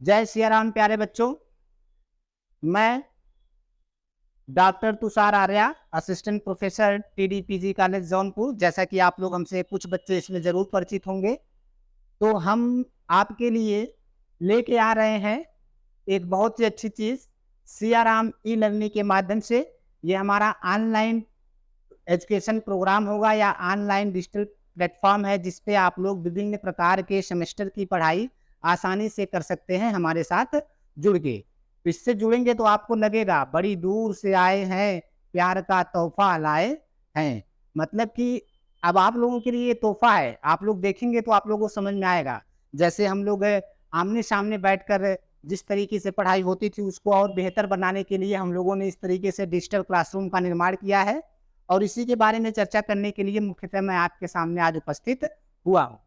जय सिया राम प्यारे बच्चों। मैं doctor Tushar Arya, assistant professor TDPG college Jaunpur. जैसा कि आप लोग हमसे कुछ बच्चे इसमें ज़रूर परिचित होंगे, तो हम आपके लिए लेके आ रहे हैं एक बहुत ही अच्छी चीज़, सिया राम ई लर्निंग के माध्यम से। ये हमारा ऑनलाइन एजुकेशन प्रोग्राम होगा या ऑनलाइन डिजिटल प्लेटफॉर्म है, जिस पे आप लोग विभिन्न प्रकार के सेमेस्टर की पढ़ाई आसानी से कर सकते हैं हमारे साथ जुड़ के। इससे जुड़ेंगे तो आपको लगेगा बड़ी दूर से आए हैं, प्यार का तोहफा लाए हैं। मतलब कि अब आप लोगों के लिए ये तोहफा है, आप लोग देखेंगे तो आप लोगों को समझ में आएगा। जैसे हम लोग आमने सामने बैठकर जिस तरीके से पढ़ाई होती थी, उसको और बेहतर बनाने के लिए हम लोगों ने इस तरीके से डिजिटल क्लासरूम का निर्माण किया है, और इसी के बारे में चर्चा करने के लिए मुख्यतः मैं आपके सामने आज उपस्थित हुआ हूँ।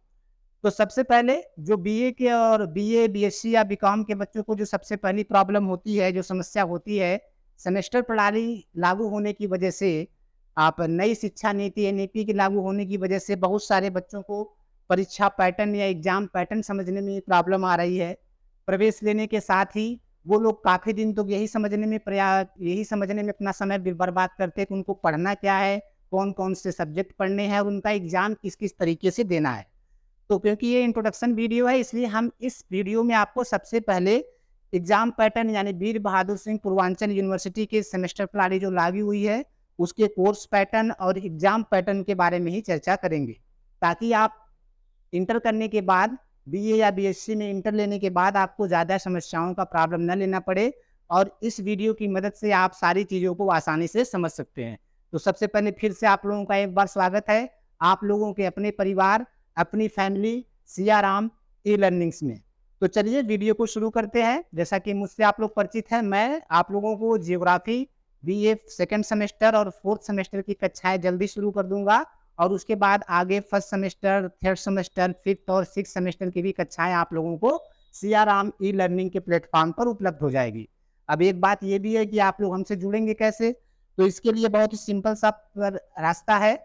तो सबसे पहले जो बीए के और बीए, बीएससी या बीकॉम के बच्चों को जो सबसे पहली प्रॉब्लम होती है, जो समस्या होती है, सेमेस्टर प्रणाली लागू होने की वजह से, आप नई शिक्षा नीति एनईपी के लागू होने की वजह से बहुत सारे बच्चों को परीक्षा पैटर्न या एग्जाम पैटर्न समझने में प्रॉब्लम आ रही है। प्रवेश लेने के साथ ही वो लोग काफ़ी दिन तो यही समझने में अपना समय बर्बाद करते हैं कि उनको पढ़ना क्या है, कौन-कौन से सब्जेक्ट पढ़ने हैं और उनका एग्ज़ाम किस-किस तरीके से देना है। तो क्योंकि ये इंट्रोडक्शन वीडियो है, इसलिए हम इस वीडियो में आपको सबसे पहले एग्ज़ाम पैटर्न यानी वीर बहादुर सिंह पूर्वांचल यूनिवर्सिटी के सेमेस्टर प्रणाली जो लागू हुई है, उसके कोर्स पैटर्न और एग्ज़ाम पैटर्न के बारे में ही चर्चा करेंगे। ताकि आप इंटर करने के बाद, बीए या बीएससी में इंटर लेने के बाद आपको ज़्यादा समस्याओं का प्रॉब्लम न लेना पड़े, और इस वीडियो की मदद से आप सारी चीज़ों को आसानी से समझ सकते हैं। तो सबसे पहले फिर से आप लोगों का एक बार स्वागत है, आप लोगों के अपने परिवार, अपनी फैमिली सिया राम ई लर्निंग्स में। तो चलिए वीडियो को शुरू करते हैं। जैसा कि मुझसे आप लोग परिचित हैं, मैं आप लोगों को जियोग्राफी बीए सेकंड सेमेस्टर और फोर्थ सेमेस्टर की कक्षाएँ जल्दी शुरू कर दूँगा, और उसके बाद आगे first semester, third semester, fifth और सिक्स्थ सेमेस्टर की भी कक्षाएँ आप लोगों को सिया राम ई लर्निंग के प्लेटफ़ॉर्म पर उपलब्ध हो जाएगी। अब एक बात ये भी है कि आप लोग हमसे जुड़ेंगे कैसे? तो इसके लिए बहुत ही सिंपल सा रास्ता है।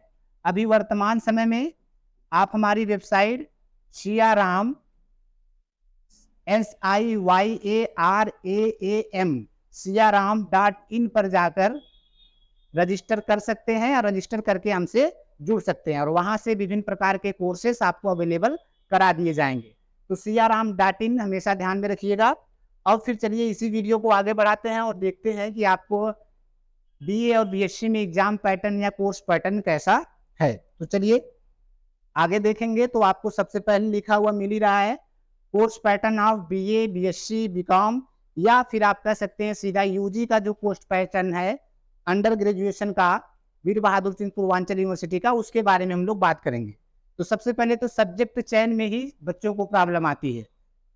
अभी वर्तमान समय में आप हमारी website Siya Ram SIYARAAM siyaram.in पर जाकर रजिस्टर कर सकते हैं, और रजिस्टर करके हमसे जुड़ सकते हैं, और वहाँ से विभिन्न प्रकार के कोर्सेस आपको अवेलेबल करा दिए जाएँगे। तो siyaram.in हमेशा ध्यान में रखिएगा। और फिर चलिए इसी वीडियो को आगे बढ़ाते हैं और देखते हैं कि आपको बीए और बीएससी में एग्ज़ाम पैटर्न या कोर्स पैटर्न कैसा है। तो चलिए आगे देखेंगे तो आपको सबसे पहले लिखा हुआ मिल ही रहा है, course pattern of BA, BSc, BCom, या फिर आप कह सकते हैं सीधा यूजी का जो कोर्स पैटर्न है अंडर ग्रेजुएशन का, वीर बहादुर सिंह पूर्वांचल यूनिवर्सिटी का, उसके बारे में हम लोग बात करेंगे। तो सबसे पहले तो सब्जेक्ट चयन में ही बच्चों को प्रॉब्लम आती है।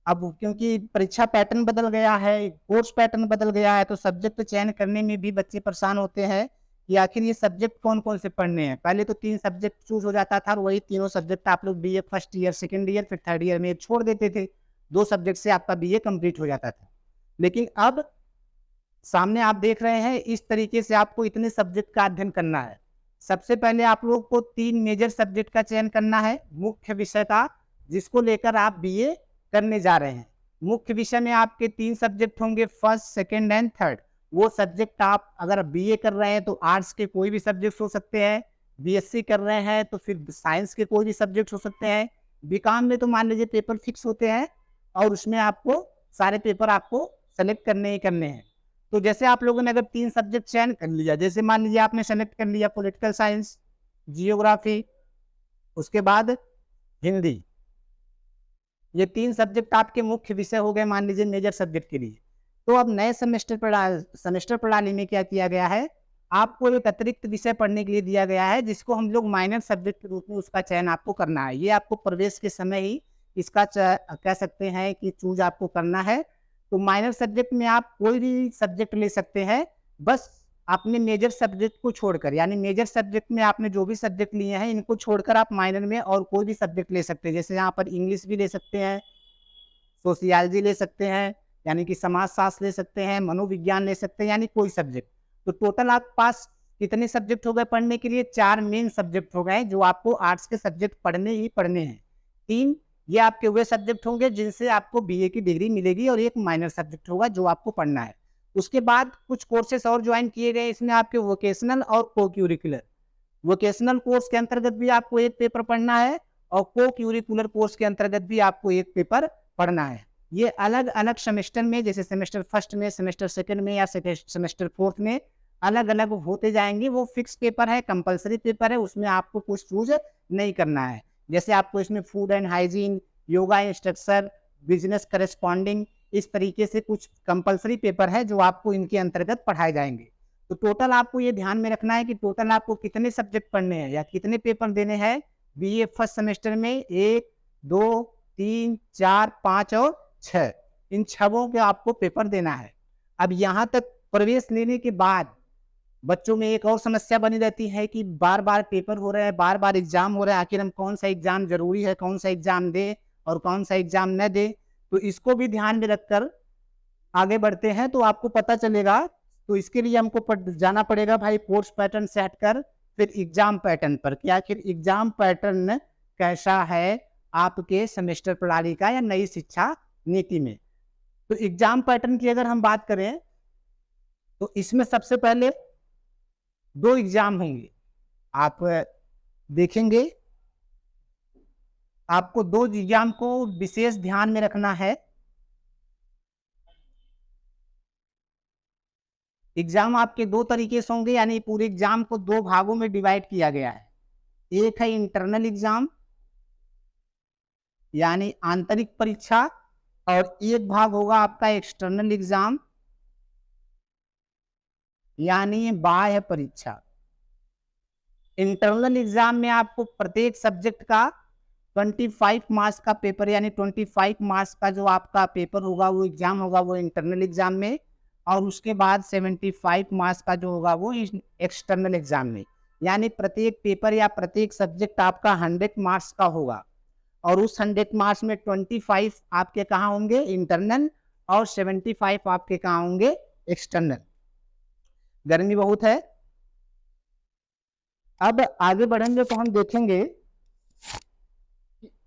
अब क्योंकि परीक्षा पैटर्न बदल गया है, कोर्स पैटर्न बदल गया है, तो सब्जेक्ट चयन करने में भी बच्चे परेशान होते हैं कि आखिर ये सब्जेक्ट कौन-कौन से पढ़ने हैं। पहले तो 3 सब्जेक्ट चूज़ हो जाता था, और वही तीनों सब्जेक्ट आप लोग BA first year, second year, फिर थर्ड ईयर में एक छोड़ देते थे। 2 सब्जेक्ट से आपका बीए कंप्लीट हो जाता था। लेकिन अब सामने आप देख रहे हैं, इस तरीके से आपको इतने सब्जेक्ट का अध्ययन करना है। सबसे पहले आप लोग को 3 मेजर सब्जेक्ट का चयन करना है, मुख्य विषय का, जिसको लेकर आप बीए करने जा रहे हैं। मुख्य विषय में आपके 3 सब्जेक्ट होंगे, फर्स्ट, सेकंड एंड थर्ड। वो सब्जेक्ट आप अगर बीए कर रहे हैं तो आर्ट्स के कोई भी सब्जेक्ट हो सकते हैं, बीएससी कर रहे हैं तो फिर साइंस के कोई भी सब्जेक्ट हो सकते हैं, बीकॉम में तो मान लीजिए पेपर फिक्स होते हैं, और उसमें आपको सारे पेपर आपको सेलेक्ट करने ही करने हैं। तो जैसे आप लोगों ने अगर 3 सब्जेक्ट चयन कर लिया, जैसे मान लीजिए आपने सेलेक्ट कर लिया पॉलिटिकल साइंस, जियोग्राफी, उसके बाद हिंदी, ये 3 सब्जेक्ट आपके मुख्य विषय हो गए मान लीजिए मेजर सब्जेक्ट के लिए। तो अब नए सेमेस्टर प्रणाली में क्या किया गया है, आपको एक अतिरिक्त विषय पढ़ने के लिए दिया गया है, जिसको हम लोग माइनर सब्जेक्ट के रूप में उसका चयन आपको करना है। ये आपको प्रवेश के समय ही इसका कह सकते हैं कि चूज़ आपको करना है। तो माइनर सब्जेक्ट में आप कोई भी सब्जेक्ट ले सकते हैं, बस अपने मेजर सब्जेक्ट को छोड़कर, यानी मेजर सब्जेक्ट में आपने जो भी सब्जेक्ट लिए हैं, इनको छोड़कर आप माइनर में और कोई भी सब्जेक्ट ले सकते हैं। जैसे यहाँ पर इंग्लिश भी ले सकते हैं, सोशियोलॉजी ले सकते हैं, यानी कि समाजशास्त्र ले सकते हैं, मनोविज्ञान ले सकते हैं, यानी कोई सब्जेक्ट। तो टोटल आपके पास कितने सब्जेक्ट हो गए पढ़ने के लिए? 4 मेन सब्जेक्ट हो गए, जो आपको आर्ट्स के सब्जेक्ट पढ़ने ही पढ़ने हैं। 3 ये आपके वे सब्जेक्ट होंगे जिनसे आपको बीए की डिग्री मिलेगी और एक माइनर सब्जेक्ट होगा जो आपको पढ़ना है। उसके बाद कुछ कोर्सेस और ज्वाइन किए गए इसमें आपके वोकेशनल और को-क्यूरिकुलर। वोकेशनल कोर्स के अंतर्गत भी आपको एक पेपर पढ़ना है और को-क्यूरिकुलर कोर्स के अंतर्गत भी आपको एक पेपर पढ़ना है। ये अलग-अलग सेमेस्टर में, जैसे सेमेस्टर फर्स्ट में, सेमेस्टर सेकंड में या सेमेस्टर फोर्थ में अलग-अलग होते जाएंगे। वो फिक्स पेपर है, कंपलसरी पेपर है, उसमें आपको कुछ चूज नहीं करना है। जैसे आपको इसमें food and hygiene, yoga instructor, business corresponding, इस तरीके से कुछ कंपलसरी पेपर है जो आपको इनके अंतर्गत पढ़ाए जाएंगे। तो टोटल आपको ये ध्यान में रखना है कि टोटल आपको कितने सब्जेक्ट पढ़ने हैं या कितने पेपर देने हैं बीए फर्स्ट सेमेस्टर में। 1, 2, 3, 4, 5 और 6, इन 6 के आपको पेपर देना है। अब यहाँ तक प्रवेश लेने के बाद बच्चों में एक और समस्या बनी रहती है कि बार-बार पेपर हो रहे हैं, बार-बार एग्जाम हो रहा है, आखिर हम कौन सा एग्जाम जरूरी है, कौन सा एग्जाम दे और कौन सा एग्जाम न दे। तो इसको भी ध्यान में रखकर आगे बढ़ते हैं तो आपको पता चलेगा। तो इसके लिए हमको जाना पड़ेगा भाई कोर्स पैटर्न सेट कर, फिर एग्जाम पैटर्न पर कि आखिर एग्जाम पैटर्न कैसा है आपके सेमेस्टर प्रणाली का या नई शिक्षा नीति में। तो एग्जाम पैटर्न की अगर हम बात करें तो इसमें सबसे पहले 2 एग्जाम होंगे। आप देखेंगे आपको 2 एग्जाम को विशेष ध्यान में रखना है। एग्जाम आपके 2 तरीके से होंगे, यानी पूरे एग्जाम को 2 भागों में डिवाइड किया गया है। एक है इंटरनल एग्जाम यानी आंतरिक परीक्षा, और एक भाग होगा आपका एक्सटर्नल एग्जाम यानी बाह्य परीक्षा। इंटरनल एग्जाम में आपको प्रत्येक सब्जेक्ट का 25 मार्क्स का पेपर यानी 25 मार्क्स का जो आपका पेपर होगा वो एग्जाम होगा वो इंटरनल एग्जाम में, और उसके बाद 75 मार्क्स का जो होगा वो एक्सटर्नल एग्जाम में। यानी प्रत्येक पेपर या प्रत्येक सब्जेक्ट आपका 100 मार्क्स का होगा और उस 100 मार्क्स में 25 आपके कहाँ होंगे इंटरनल और 75 आपके कहाँ होंगे एक्सटर्नल। गर्मी बहुत है। अब आगे बढ़ेंगे तो हम देखेंगे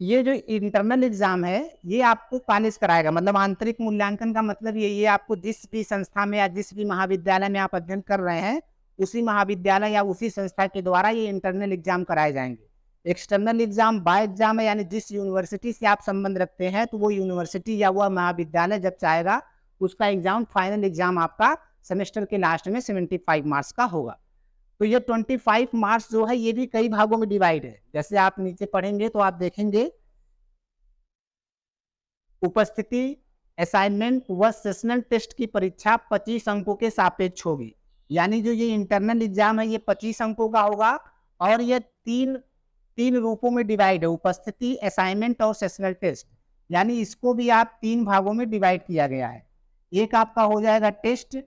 ये जो इंटरनल एग्जाम है ये आपको कॉलेज कराएगा, मतलब आंतरिक मूल्यांकन का मतलब ये आपको जिस भी संस्था में या जिस भी महाविद्यालय में आप अध्ययन कर रहे हैं उसी महाविद्यालय या उसी संस्था के द्वारा ये इंटरनल एग्जाम कराए जाएंगे। एक्सटर्नल एग्जाम बाय एग्जाम है, यानी जिस यूनिवर्सिटी से आप संबंध रखते हैं तो वो यूनिवर्सिटी या वह महाविद्यालय जब चाहेगा उसका एग्जाम, फाइनल एग्जाम आपका सेमेस्टर के लास्ट में 75 मार्क्स का होगा। तो ये 25 मार्क्स जो है ये भी कई भागों में डिवाइड है। जैसे आप नीचे पढ़ेंगे तो आप देखेंगे उपस्थिति, असाइनमेंट व सेशनल टेस्ट की परीक्षा 25 अंकों के सापेक्ष होगी। यानी जो ये इंटरनल एग्जाम है ये 25 अंकों का होगा और ये तीन रूपों में डिवाइड है, उपस्थिति, असाइनमेंट और सेशनल टेस्ट। यानी इसको भी आप 3 भागों में डिवाइड किया गया है। एक आपका हो जाएगा टेस्ट,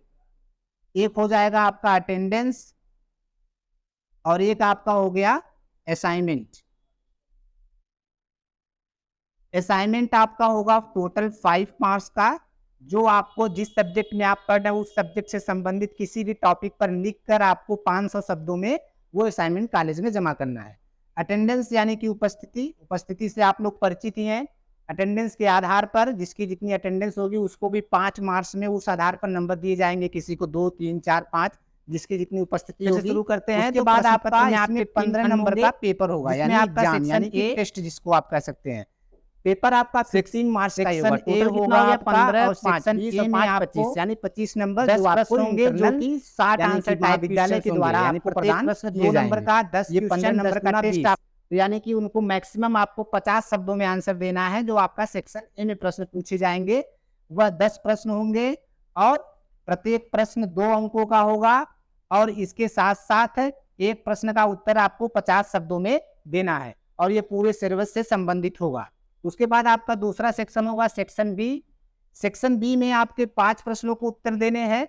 एक हो जाएगा आपका अटेंडेंस और एक आपका हो गया असाइनमेंट। असाइनमेंट आपका होगा टोटल 5 मार्क्स का, जो आपको जिस सब्जेक्ट में आप पढ़ रहे हैं उस सब्जेक्ट से संबंधित किसी भी टॉपिक पर लिखकर आपको 500 शब्दों में वो असाइनमेंट कॉलेज में जमा करना है। अटेंडेंस यानी कि उपस्थिति से आप लोग परिचित ही हैं। अटेंडेंस के आधार पर जिसकी जितनी अटेंडेंस होगी उसको भी 5 मार्क्स में उस आधार पर नंबर दिए जाएंगे, किसी को 2, 3, 4, 5 जिसकी जितनी उपस्थिति से शुरू करते हैं। उसके बाद आपका इसमें 15 नंबर का पेपर होगा यानी एग्जाम यानी कि टेस्ट जिसको आप कह सकते हैं। पेपर आपका 16 मार्क्स का होगा, टोटल कितना हो गया 15 और सेक्शन ए में 25 यानी 25 नंबर जो आपको होंगे जो कि 60 आंसर टाइप विद्यालय के द्वारा आपको प्रदान किए जाएंगे। 2 नंबर का 10 ये 15 नंबर का टेस्ट आप यानी कि उनको मैक्सिमम आपको 50 शब्दों में आंसर देना है। जो आपका सेक्शन ए में प्रश्न पूछे जाएंगे वह 10 प्रश्न होंगे और प्रत्येक प्रश्न 2 अंकों का होगा और इसके साथ साथ एक प्रश्न का उत्तर आपको 50 शब्दों में देना है और ये पूरे सिलेबस से संबंधित होगा। उसके बाद आपका दूसरा सेक्शन होगा सेक्शन बी। सेक्शन बी में आपके 5 प्रश्नों को उत्तर देने हैं।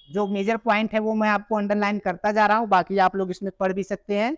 जो मेजर पॉइंट है वो मैं आपको अंडरलाइन करता जा रहा हूँ, बाकी आप लोग इसमें पढ़ भी सकते हैं।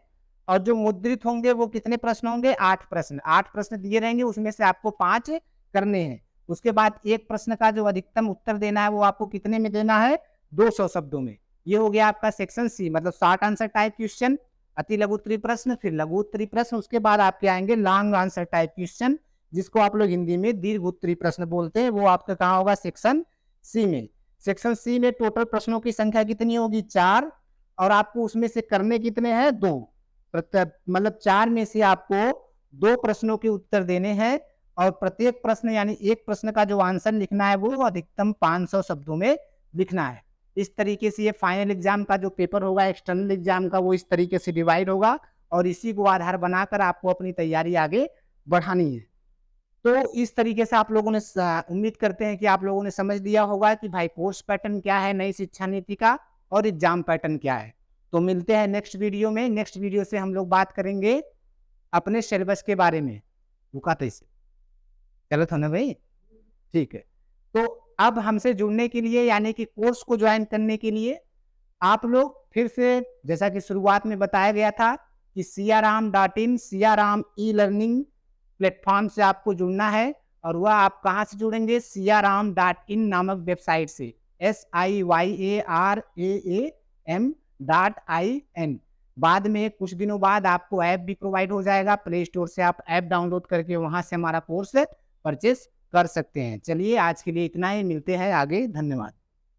और जो मुद्रित होंगे वो कितने प्रश्न होंगे 8 प्रश्न। 8 प्रश्न दिए रहेंगे, उसमें से आपको 5 करने हैं। उसके बाद एक प्रश्न का जो अधिकतम उत्तर देना है वो आपको कितने में देना है 200 शब्दों में। ये हो गया आपका सेक्शन सी, मतलब 60 आंसर टाइप क्वेश्चन, अति लघु उत्तरीय प्रश्न, फिर लघु उत्तरीय प्रश्न। उसके बाद आपके आएंगे लॉन्ग आंसर टाइप क्वेश्चन जिसको आप लोग हिंदी में दीर्घ उत्तरीय प्रश्न बोलते हैं, वो आपका कहाँ होगा? सेक्शन सी में। सेक्शन सी में टोटल प्रश्नों की संख्या कितनी होगी? 4, और आपको उसमें से करने कितने हैं? 2। मतलब 4 में से आपको 2 प्रश्नों के उत्तर देने हैं, और प्रत्येक प्रश्न यानी एक प्रश्न का जो आंसर लिखना है वो अधिकतम 500 शब्दों में लिखना है। इस तरीके से ये फाइनल एग्जाम का जो पेपर होगा, एक्सटर्नल एग्जाम का, वो इस तरीके से डिवाइड होगा, और इसी को आधार बनाकर आपको अपनी तैयारी आगे बढ़ानी है। तो इस तरीके से आप लोगों ने उम्मीद करते हैं कि आप लोगों ने समझ लिया होगा कि भाई कोर्स पैटर्न क्या है नई शिक्षा नीति का, और एग्जाम पैटर्न क्या है। तो मिलते हैं नेक्स्ट वीडियो में। नेक्स्ट वीडियो से हम लोग बात करेंगे अपने सिलेबस के बारे में। रुका था इसे, चलो था ना भाई, ठीक है। तो अब हमसे जुड़ने के लिए यानी कि कोर्स को ज्वाइन करने के लिए आप लोग फिर से, जैसा कि शुरुआत में बताया गया था कि siaram.in Siyaram e learning platform से आपको जुड़ना है, और वह आप कहाँ से जुड़ेंगे? siaram.in नामक वेबसाइट से, SIYARAAM.in। बाद में कुछ दिनों बाद आपको ऐप भी प्रोवाइड हो जाएगा, प्ले स्टोर से आप ऐप डाउनलोड करके वहां से हमारा कोर्स परचेस कर सकते हैं। चलिए आज के लिए इतना ही, मिलते हैं आगे, धन्यवाद।